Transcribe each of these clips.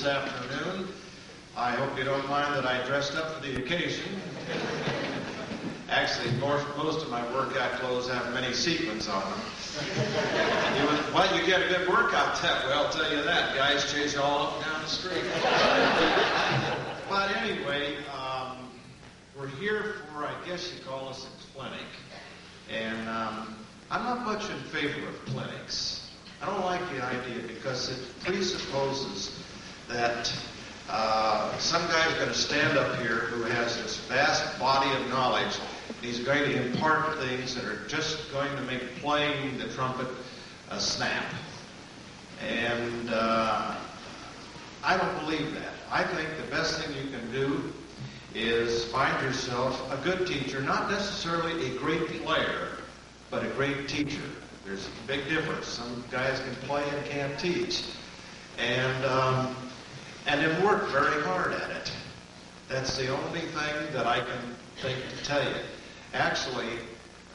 afternoon. I hope you don't mind that I dressed up for the occasion. Actually, most of my workout clothes have many sequins on them. You get a good workout that way, I'll tell you that. Guys chase you all up and down the street. But anyway, we're here for, I guess you call us a clinic. And I'm not much in favor of clinics. I don't like the idea because it presupposes that some guy's going to stand up here who has this vast body of knowledge. He's going to impart things that are just going to make playing the trumpet a snap. And I don't believe that. I think the best thing you can do is find yourself a good teacher, not necessarily a great player, but a great teacher. There's a big difference. Some guys can play and can't teach. And then work very hard at it. That's the only thing that I can think to tell you. Actually,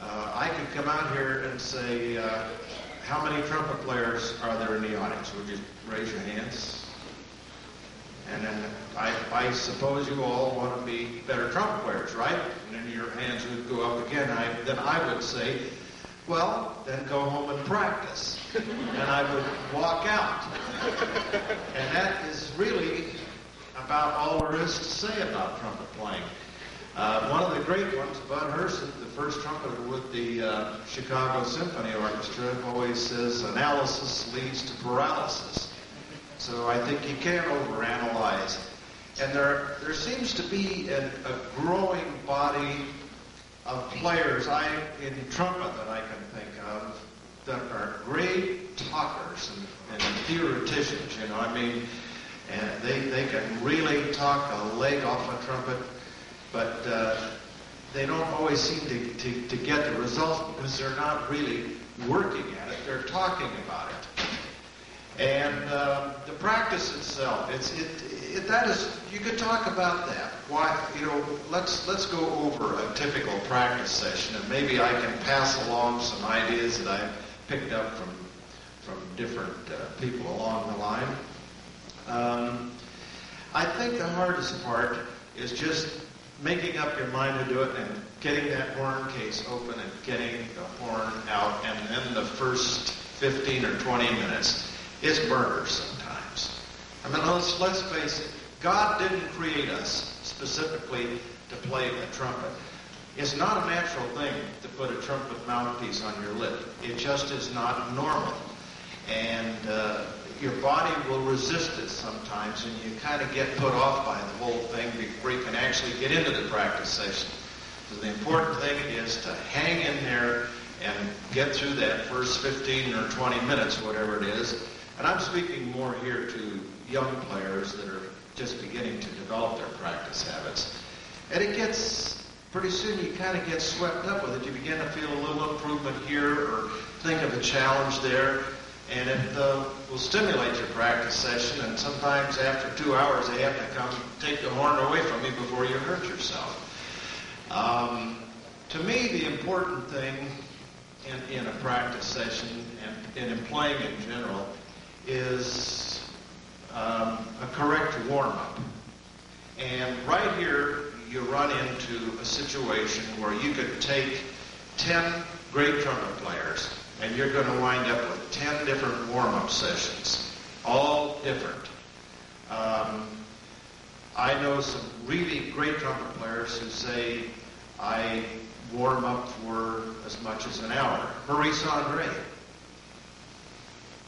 I could come out here and say, how many trumpet players are there in the audience? Would you raise your hands? And then I suppose you all want to be better trumpet players, right? And then your hands would go up again. Then I would say, well, then go home and practice. And I would walk out. And that is really about all there is to say about trumpet playing. One of the great ones, Bud Herson, the first trumpeter with the Chicago Symphony Orchestra, always says, analysis leads to paralysis. So I think you can't overanalyze. And there seems to be a growing body of players in trumpet that I can think of that are great talkers and theoreticians, you know. I mean, and they can really talk a leg off a trumpet, but they don't always seem to get the results because they're not really working at it. They're talking about it. And the practice itself, that is, you could talk about that. Why, you know, let's go over a typical practice session, and maybe I can pass along some ideas that I've picked up from different people along the line. I think the hardest part is just making up your mind to do it and getting that horn case open and getting the horn out, and then the first 15 or 20 minutes is murder sometimes. I mean, let's face it. God didn't create us specifically to play the trumpet. It's not a natural thing to put a trumpet mouthpiece on your lip. It just is not normal. And your body will resist it sometimes, and you kind of get put off by the whole thing before you can actually get into the practice session. So the important thing is to hang in there and get through that first 15 or 20 minutes, whatever it is. And I'm speaking more here to young players that are just beginning to develop their practice habits. And it gets, pretty soon you kind of get swept up with it. You begin to feel a little improvement here or think of a challenge there. And it will stimulate your practice session. And sometimes after 2 hours, they have to come take the horn away from you before you hurt yourself. To me, the important thing in a practice session and in playing in general is a correct warm-up. And right here, you run into a situation where you could take 10 great trumpet players, and you're going to wind up with 10 different warm-up sessions, all different. I know some really great trumpet players who say, I warm up for as much as an hour. Maurice Andre.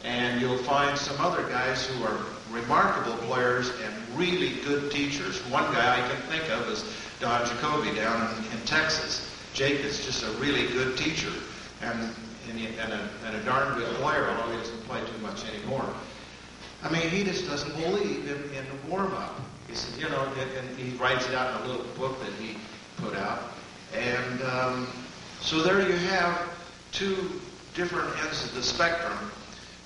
And you'll find some other guys who are remarkable players and really good teachers. One guy I can think of is Don Jacoby down in Texas. Jake is just a really good teacher and a darn good player, although he doesn't play too much anymore. I mean, he just doesn't believe in warm-up. He said, you know, and he writes it out in a little book that he put out. And so there you have two different ends of the spectrum,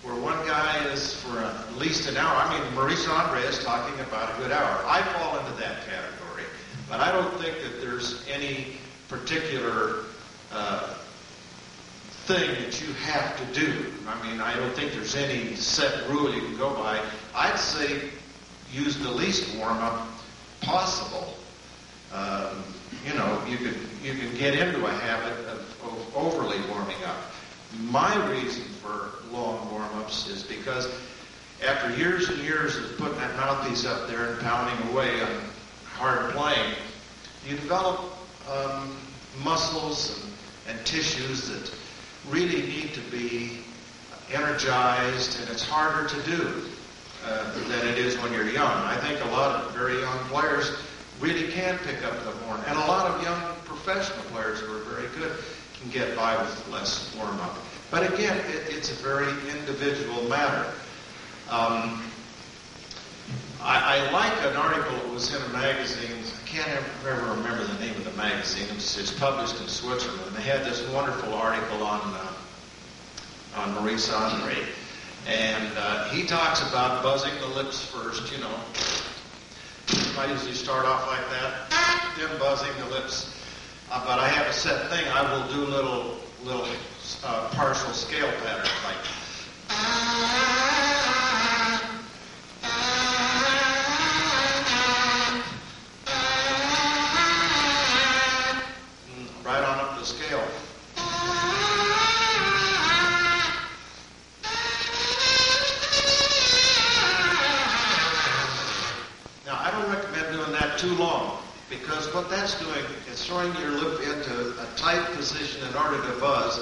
where one guy is for at least an hour. I mean, Maurice Andre is talking about a good hour. I fall into that category. But I don't think that there's any particular thing that you have to do. I mean, I don't think there's any set rule you can go by. I'd say use the least warm-up possible. You can get into a habit of overly warming up. My reason for long warm-ups is because after years and years of putting that mouthpiece up there and pounding away on hard playing, you develop muscles and tissues that really need to be energized, and it's harder to do than it is when you're young. I think a lot of very young players really can pick up the horn, and a lot of young professional players who are very good can get by with less warm-up. But again, it's a very individual matter. I like an article that was in a magazine. I can't ever remember the name of the magazine. It's published in Switzerland. They had this wonderful article on Maurice Andre. And he talks about buzzing the lips first, I usually start off like that, then buzzing the lips. But I have a set thing. I will do little partial scale patterns like right on up the scale. Now, I don't recommend doing that too long, because what that's doing is throwing your lip into a tight position in order to buzz.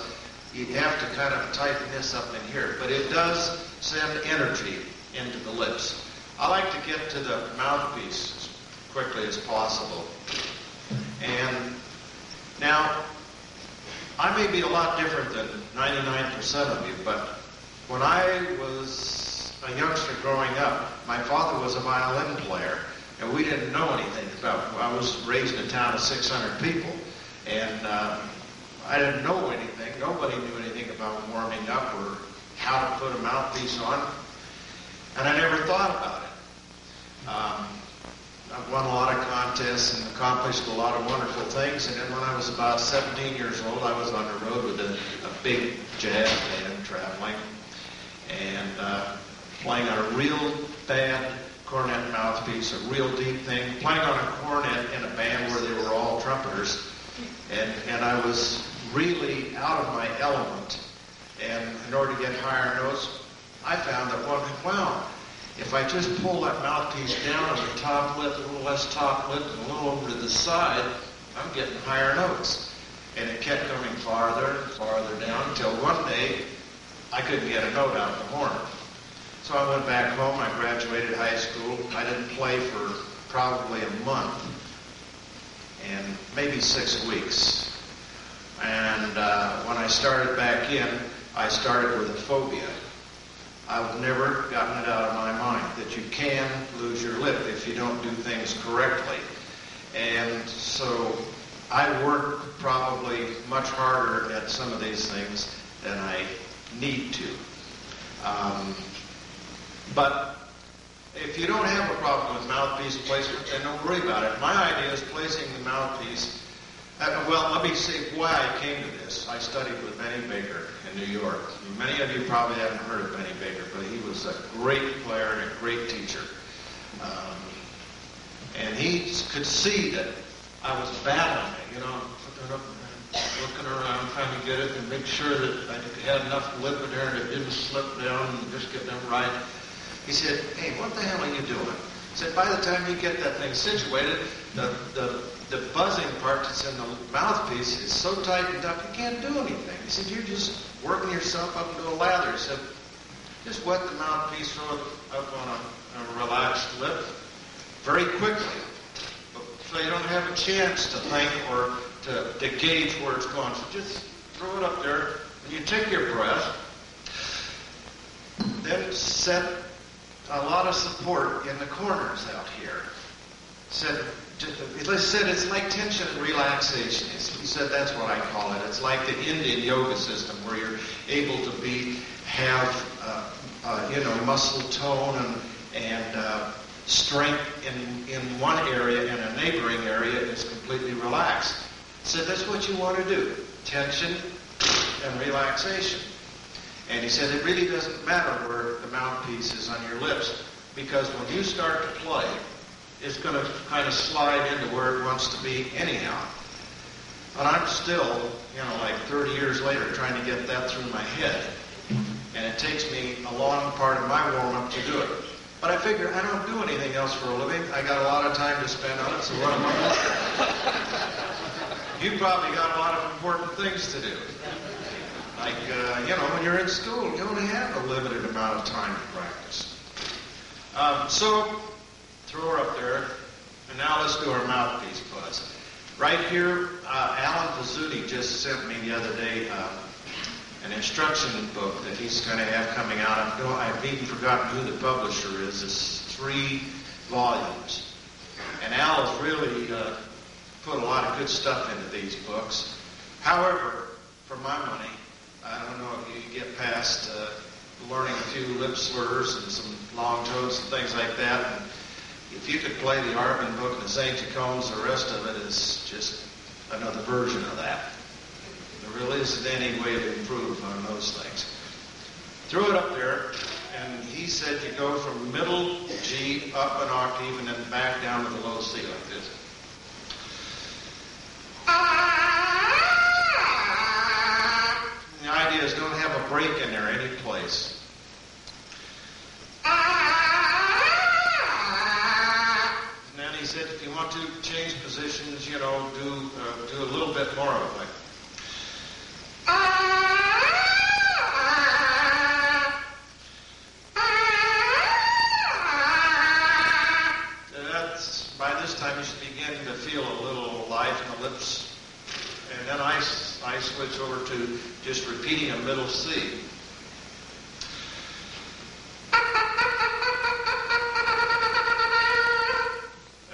You have to kind of tighten this up in here, but it does send energy into the lips. I like to get to the mouthpiece as quickly as possible. And now, I may be a lot different than 99% of you, but when I was a youngster growing up, my father was a violin player, and we didn't know anything about it. I was raised in a town of 600 people, and I didn't know anything. Nobody knew anything about warming up or how to put a mouthpiece on, and I never thought about it. I've won a lot of contests and accomplished a lot of wonderful things, and then when I was about 17 years old, I was on the road with a big jazz band traveling, and playing on a real bad cornet mouthpiece, a real deep thing, playing on a cornet in a band where they were all trumpeters, and I was really out of my element, and in order to get higher notes, I found that, wow, if I just pull that mouthpiece down on the top lip, a little less top lip, and a little over to the side, I'm getting higher notes. And it kept coming farther and farther down until one day I couldn't get a note out of the horn. So I went back home. I graduated high school. I didn't play for probably a month and maybe 6 weeks. And when I started back in, I started with a phobia. I've never gotten it out of my mind that you can lose your lip if you don't do things correctly. And so I work probably much harder at some of these things than I need to. But if you don't have a problem with mouthpiece placement, then don't worry about it. My idea is placing the mouthpiece. Well, let me say why I came to this. I studied with Benny Baker in New York. Many of you probably haven't heard of Benny Baker, but he was a great player and a great teacher. And he could see that I was battling it, looking around, trying to get it and make sure that I had enough lip in there and it didn't slip down and just get them right. He said, hey, what the hell are you doing? He said, by the time you get that thing situated, the buzzing part that's in the mouthpiece is so tightened up you can't do anything. He said, you're just working yourself up into a lather. He said, just wet the mouthpiece, throw it up on a relaxed lip very quickly, so you don't have a chance to think or to gauge where it's going. So just throw it up there, and you take your breath, then set a lot of support in the corners out here. He said it's like tension and relaxation. He said that's what I call it. It's like the Indian yoga system where you're able to have muscle tone and strength in one area, and a neighboring area is completely relaxed. He said that's what you want to do: tension and relaxation. And he said it really doesn't matter where the mouthpiece is on your lips. because when you start to play, it's going to kind of slide into where it wants to be anyhow. But I'm still, like 30 years later, trying to get that through my head. And it takes me a long part of my warm-up to do it. But I figure I don't do anything else for a living. I got a lot of time to spend on it, so what am I missing? You probably got a lot of important things to do. Like, when you're in school, you only have a limited amount of time to practice. So, throw her up there. And now let's do our mouthpiece buzz. Right here, Alan Pizzuti just sent me the other day an instruction book that he's going to have coming out. I've even forgotten who the publisher is. It's 3 volumes. And Al has really put a lot of good stuff into these books. However, for my money, I don't know if you can get past learning a few lip slurs and some long tones and things like that. And if you could play the Arvin book and the St. Jacombs, the rest of it is just another version of that. There really isn't any way to improve on those things. Threw it up there, and he said you go from middle G up an octave and then back down to the low C like this. The idea is don't have a break in there any place. And then he said if you want to change positions, do a little bit more of it. Like, by this time you should begin to feel a little life in the lips. And then I switch over to just repeating a middle C.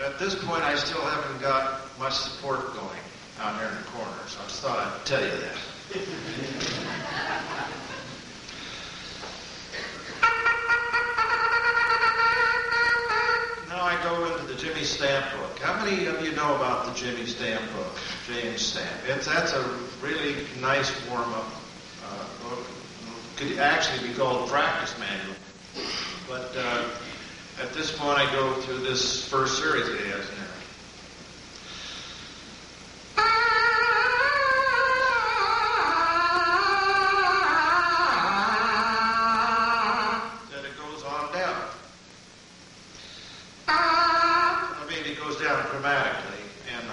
At this point, I still haven't got much support going out here in the corner, so I just thought I'd tell you that. Now I go into the Jimmy Stamp book. How many of you know about the Jimmy Stamp book, James Stamp? That's a really nice warm-up book. Could actually be called a practice manual. But at this point, I go through this first series that he has in there. Then it goes on down. I mean, it goes down chromatically, and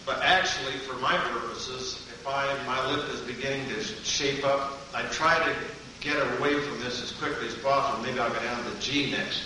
but actually, for my purposes, if my lip is beginning to shape up, I try to get away from this as quickly as possible. Maybe I'll go down to G next.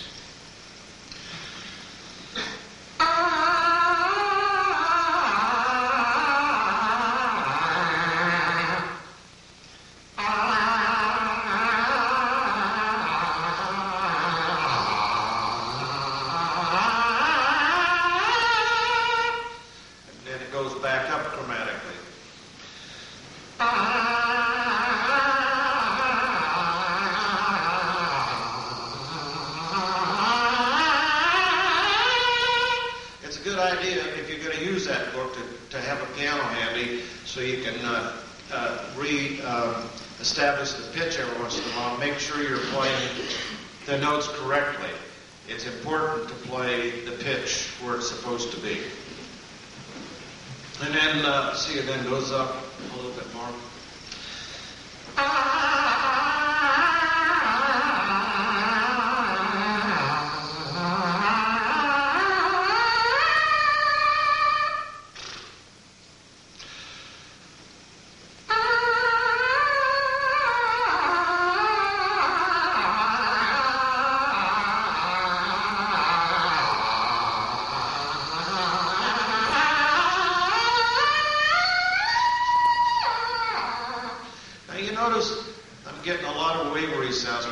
Establish the pitch every once in a while. Make sure you're playing the notes correctly. It's important to play the pitch where it's supposed to be. And then, it then goes up a little bit more.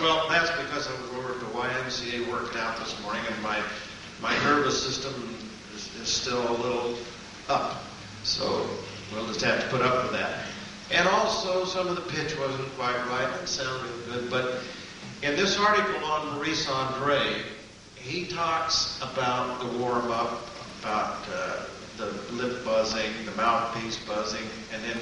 Well, that's because I was over at the YMCA working out this morning, and my nervous system is still a little up. So we'll just have to put up with that. And also, some of the pitch wasn't quite right. It sounded good. But in this article on Maurice Andre, he talks about the warm-up, about the lip buzzing, the mouthpiece buzzing, and then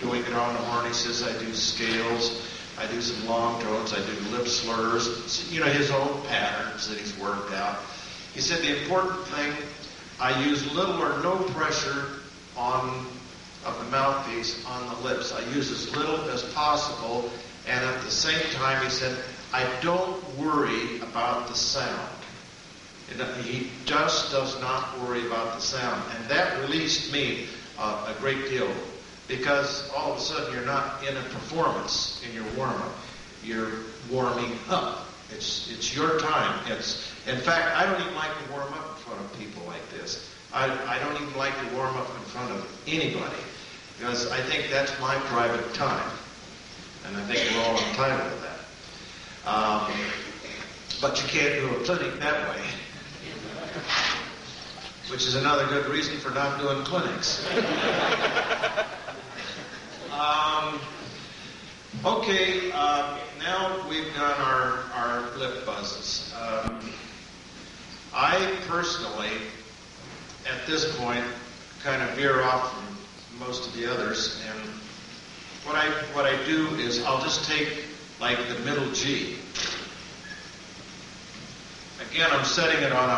doing it on the horn. He says I do scales. I do some long tones. I do lip slurs. His own patterns that he's worked out. He said the important thing, I use little or no pressure of the mouthpiece on the lips. I use as little as possible, and at the same time, he said, I don't worry about the sound. He just does not worry about the sound, and that released me a great deal, because all of a sudden you're not in a performance in your warm-up. You're warming up. It's your time. In fact, I don't even like to warm up in front of people like this. I don't even like to warm up in front of anybody, because I think that's my private time, and I think we're all entitled to that. But you can't do a clinic that way, which is another good reason for not doing clinics. Okay, now we've done our lip buzzes. I personally, at this point, kind of veer off from most of the others, and what I do is I'll just take like the middle G. Again, I'm setting it on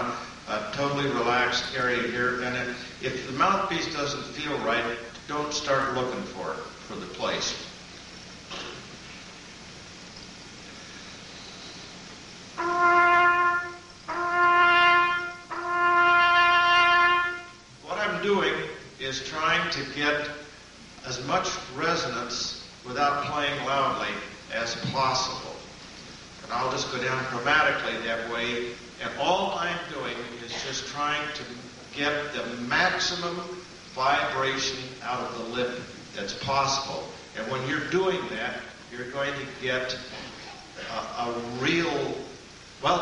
a totally relaxed area here, and if the mouthpiece doesn't feel right, don't start looking for the place. What I'm doing is trying to get as much resonance without playing loudly as possible. And I'll just go down chromatically that way, and all I'm doing is just trying to get the maximum vibration out of the lip that's possible. And when you're doing that, you're going to get a real,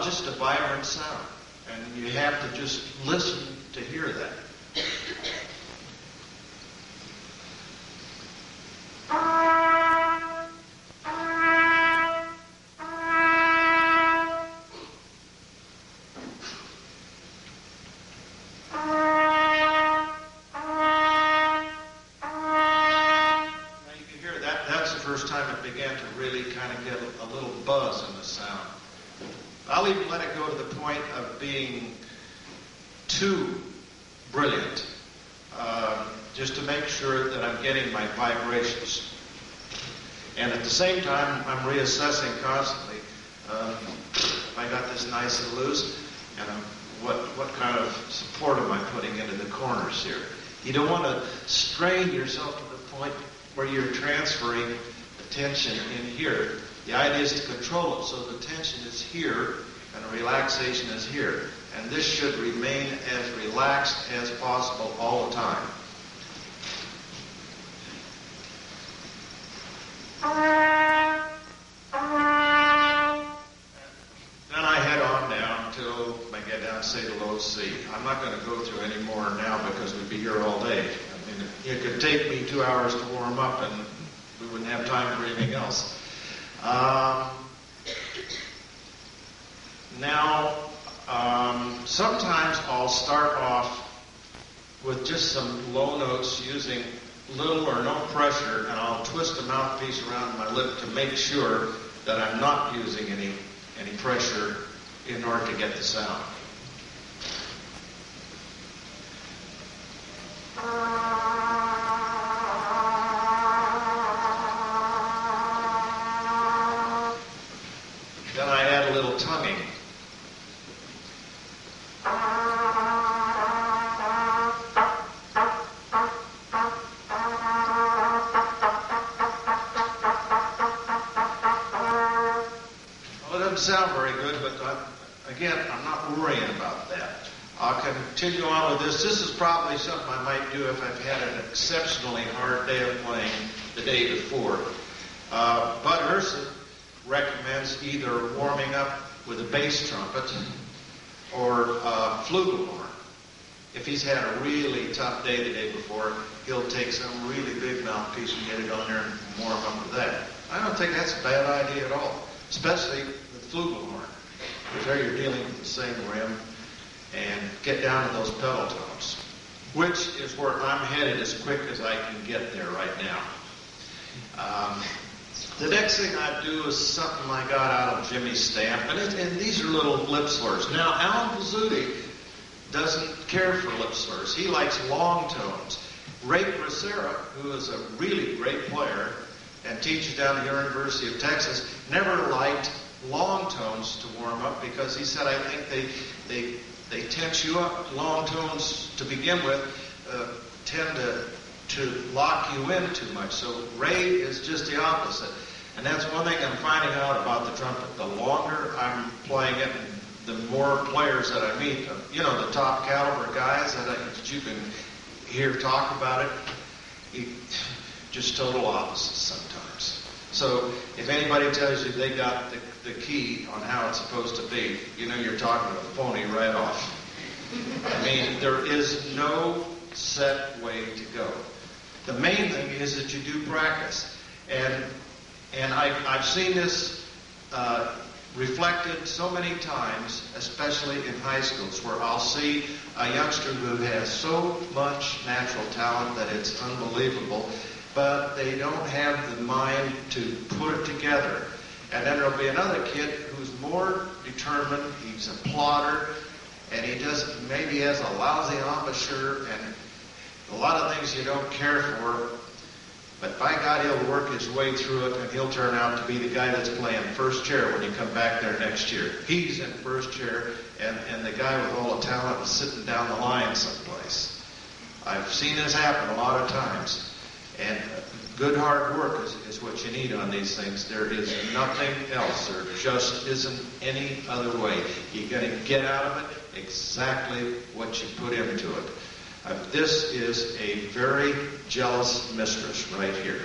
just a vibrant sound. And you have to just listen to hear that. I'll even let it go to the point of being too brilliant, just to make sure that I'm getting my vibrations. And at the same time, I'm reassessing constantly. If I got this nice and loose, and what kind of support am I putting into the corners here? You don't want to strain yourself to the point where you're transferring the tension in here. The idea is to control it so the tension is here and the relaxation is here. And this should remain as relaxed as possible all the time. Then I head on down until I get down, say, to low C. I'm not going to go through any more now because we'd be here all day. I mean, it could take me 2 hours to warm up and we wouldn't have time for anything else. Sometimes I'll start off with just some low notes using little or no pressure, and I'll twist the mouthpiece around my lip to make sure that I'm not using any pressure in order to get the sound. Then I add a little tonguing. Sound very good, but again, I'm not worrying about that. I'll continue on with this. This is probably something I might do if I've had an exceptionally hard day of playing the day before. Bud Herson recommends either warming up with a bass trumpet or flugelhorn. If he's had a really tough day the day before, he'll take some really big mouthpiece and get it on there and warm up with that. I don't think that's a bad idea at all, especially flugelhorn, because there you're dealing with the same rim, and get down to those pedal tones, which is where I'm headed as quick as I can get there right now. The next thing I do is something I got out of Jimmy's stamp, and these are little lip slurs. Now, Alan Pizzuti doesn't care for lip slurs. He likes long tones. Ray Bracera, who is a really great player and teaches down at the University of Texas, never liked long tones to warm up because he said, I think they tense you up. Long tones to begin with tend to lock you in too much. So Ray is just the opposite. And that's one thing I'm finding out about the trumpet. The longer I'm playing it, the more players that I meet, the top caliber guys that you can hear talk about it, just total opposites sometimes. So if anybody tells you they got the key on how it's supposed to be, you're talking to a phony right off. I mean, there is no set way to go. The main thing is that you do practice. And I've seen this reflected so many times, especially in high schools, where I'll see a youngster who has so much natural talent that it's unbelievable, but they don't have the mind to put it together. And then there'll be another kid who's more determined, he's a plodder, and maybe has a lousy embouchure and a lot of things you don't care for, but by God, he'll work his way through it, and he'll turn out to be the guy that's playing first chair when you come back there next year. He's in first chair, and the guy with all the talent is sitting down the line someplace. I've seen this happen a lot of times. And good hard work is what you need on these things. There is nothing else. There just isn't any other way. You're going to get out of it exactly what you put into it. This is a very jealous mistress right here.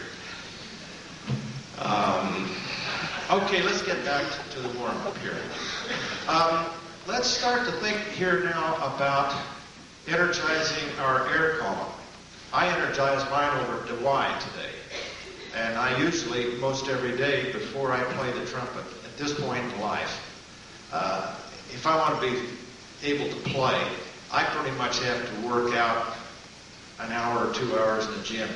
Okay, let's get back to the warm-up here. Let's start to think here now about energizing our air column. I energize mine over DeWine today. And I usually, most every day before I play the trumpet, at this point in life, if I want to be able to play, I pretty much have to work out an hour or 2 hours in the gym,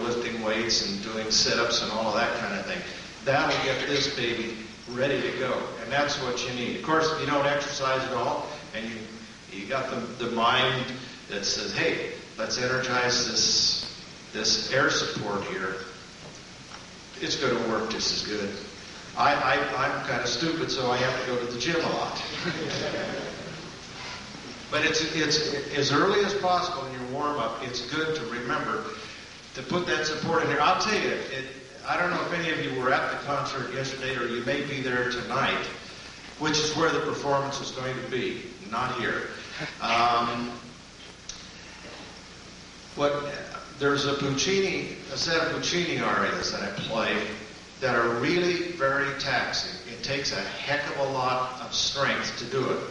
lifting weights and doing sit-ups and all of that kind of thing. That'll get this baby ready to go, and that's what you need. Of course, if you don't exercise at all, and you got the mind that says, hey, let's energize this air support here, it's going to work just as good. I'm kind of stupid, so I have to go to the gym a lot. But it's as early as possible in your warm-up, it's good to remember to put that support in there. I'll tell you, I don't know if any of you were at the concert yesterday, or you may be there tonight, which is where the performance is going to be, not here. There's a set of Puccini arias that I play that are really very taxing. It takes a heck of a lot of strength to do it.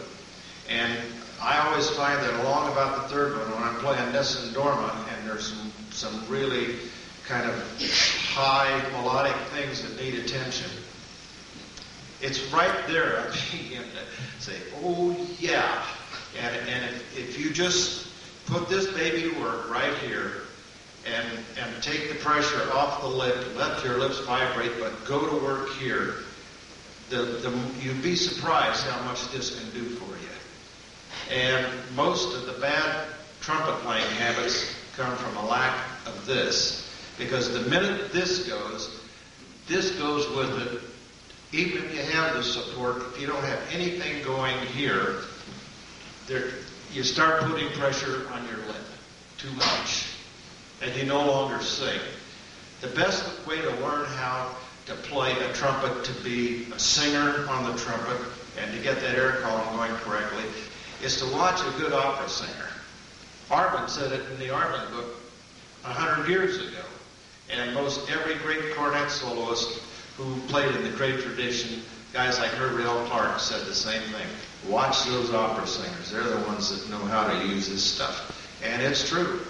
And I always find that along about the third one, when I'm playing Nessun Dorma, and there's some really kind of high melodic things that need attention, it's right there I begin to say, oh yeah. And if you just put this baby to work right here and take the pressure off the lip, let your lips vibrate, but go to work here, you'd be surprised how much this can do for you. And most of the bad trumpet playing habits come from a lack of this. Because the minute this goes with it. Even if you have the support, if you don't have anything going here, you start putting pressure on your lip too much. And you no longer sing. The best way to learn how to play a trumpet, to be a singer on the trumpet, and to get that air column going correctly, is to watch a good opera singer. Arvin said it in the Arvin book 100 years ago. And most every great cornet soloist who played in the great tradition, guys like Herbie L. Clark, said the same thing. Watch those opera singers. They're the ones that know how to use this stuff. And it's true.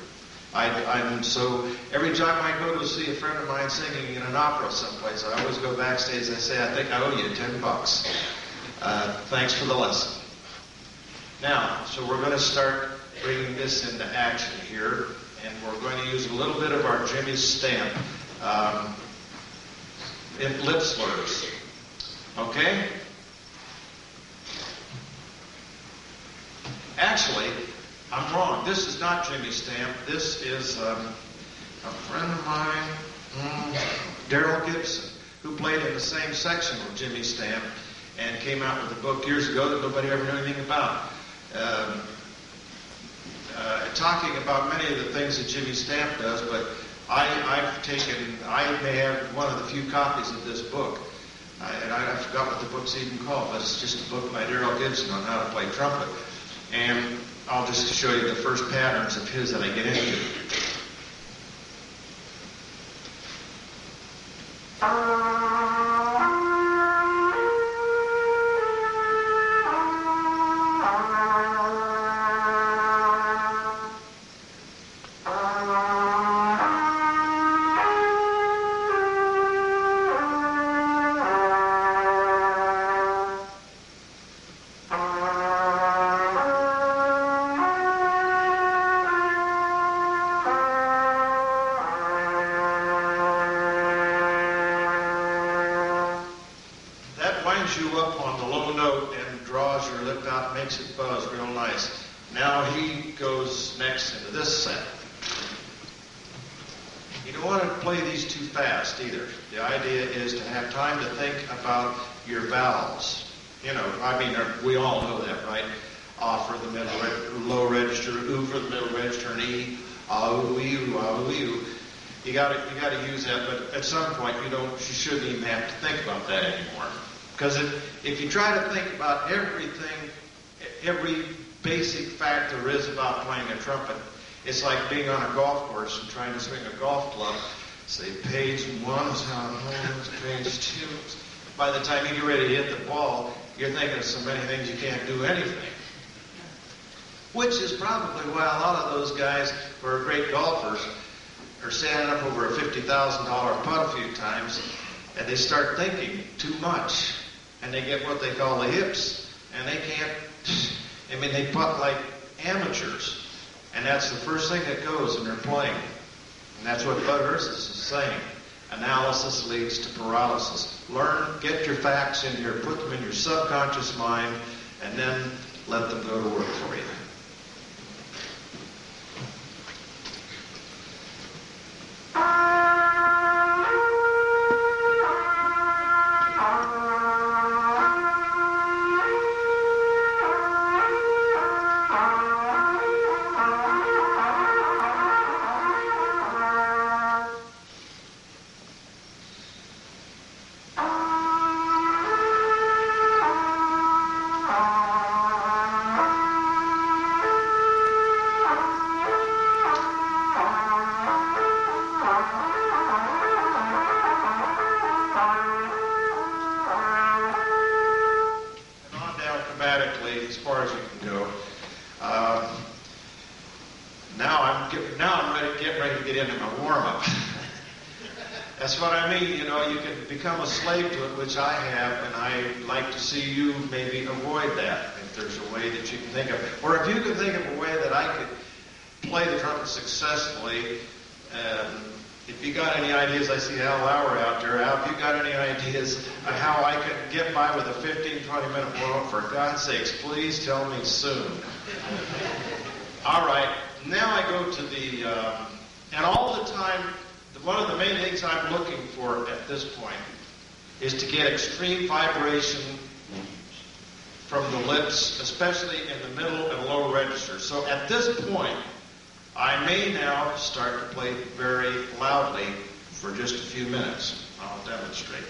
So every time I go to see a friend of mine singing in an opera someplace, I always go backstage and I say, I think I owe you $10. Thanks for the lesson. Now, so we're going to start bringing this into action here, and we're going to use a little bit of our Jimmy's stamp. if lip slurs. Okay? Actually, I'm wrong. This is not Jimmy Stamp. This is a friend of mine, Darrell Gibson, who played in the same section with Jimmy Stamp and came out with a book years ago that nobody ever knew anything about. Talking about many of the things that Jimmy Stamp does, but I may have one of the few copies of this book. And I forgot what the book's even called, but it's just a book by Darrell Gibson on how to play trumpet. And I'll just show you the first patterns of his that I get into. We all know that, right? For the middle, low register, oo for the middle register, and e, ah-oo, ee-oo, ah-oo, ee-oo. You got to use that, but at some point you shouldn't even have to think about that anymore. Because if you try to think about everything, every basic fact there is about playing a trumpet, it's like being on a golf course and trying to swing a golf club. Say page 1 is how it holds, page 2. By the time you get ready to hit the ball, you're thinking of so many things you can't do anything. Which is probably why a lot of those guys who are great golfers are standing up over a $50,000 putt a few times, and they start thinking too much, and they get what they call the hips, and they can't. They putt like amateurs, and that's the first thing that goes when they're playing. And that's what Bud Ursus is saying. Analysis leads to paralysis. Learn, get your facts in here, put them in your subconscious mind, and then let them go to work for you. Become a slave to it, which I have, and I'd like to see you maybe avoid that if there's a way that you can think of. Or if you can think of a way that I could play the trumpet successfully, if you got any ideas, I see Al Lauer out there. Al, if you got any ideas of how I could get by with a 15, 20-minute warm-up, for God's sakes, please tell me soon. All right, now I go to the, and all the time, one of the main things I'm looking for at this point is to get extreme vibration from the lips, especially in the middle and lower register. So at this point, I may now start to play very loudly for just a few minutes. I'll demonstrate.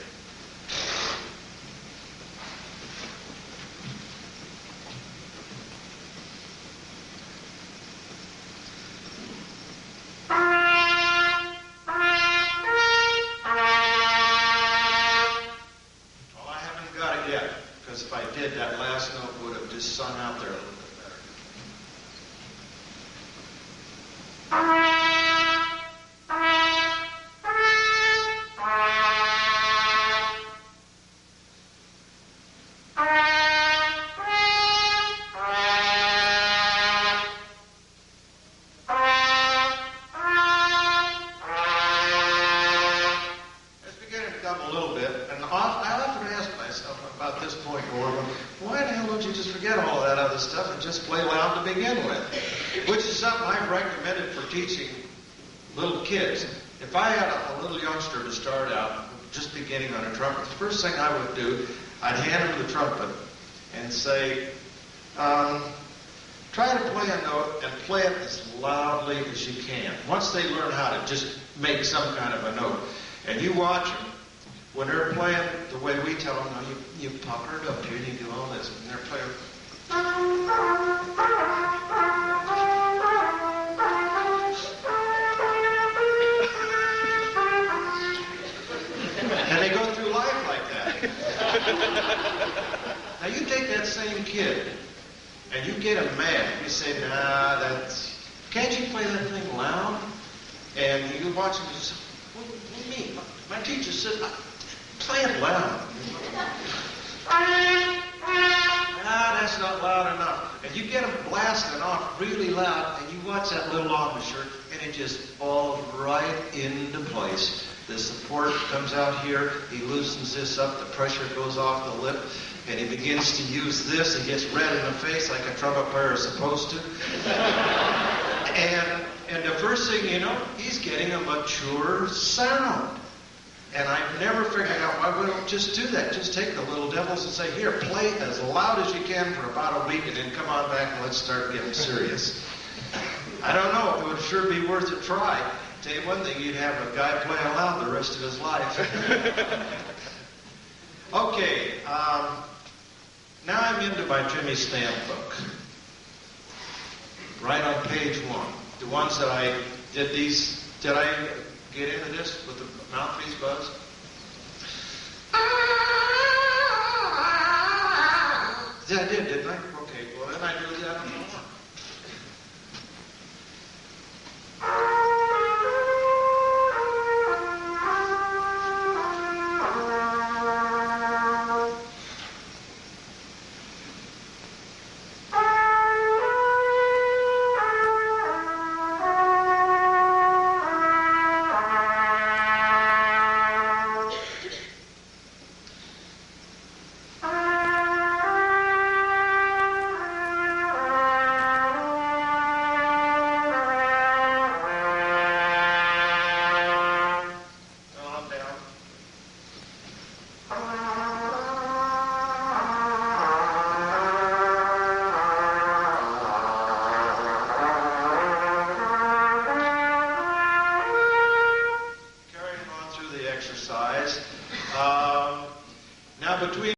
That last note would have just sung out there a little bit better. just play loud to begin with, which is something I've recommended for teaching little kids. If I had a little youngster to start out just beginning on a trumpet, the first thing I would do, I'd hand him the trumpet and say, try to play a note and play it as loudly as you can. Once they learn how to just make some kind of a note, and you watch them, when they're playing the way we tell them, now you pucker it up here and you do all this, and they're playing. And they go through life like that. Now you take that same kid and you get him mad. You say, can't you play that thing loud? And you watch him and you say, what do you mean? My teacher said, play it loud. That's not loud enough. And you get him blasting off really loud, and you watch that little officer, and it just falls right into place. The support comes out here, he loosens this up, the pressure goes off the lip, and he begins to use this. He gets red in the face like a trumpet player is supposed to. And the first thing you know, he's getting a mature sound. And I've never figured out why we don't just do that. Just take the little devils and say, here, play as loud as you can for about a week, and then come on back and let's start getting serious. I don't know. It would sure be worth a try. Tell you one thing, you'd have a guy playing loud the rest of his life. Okay, now I'm into my Jimmy Stamp book. Right on page 1. The ones that I did these, did I get into this with the mouthpiece buzz? Yeah, I did, didn't I? Okay, well then I do that on more. Now between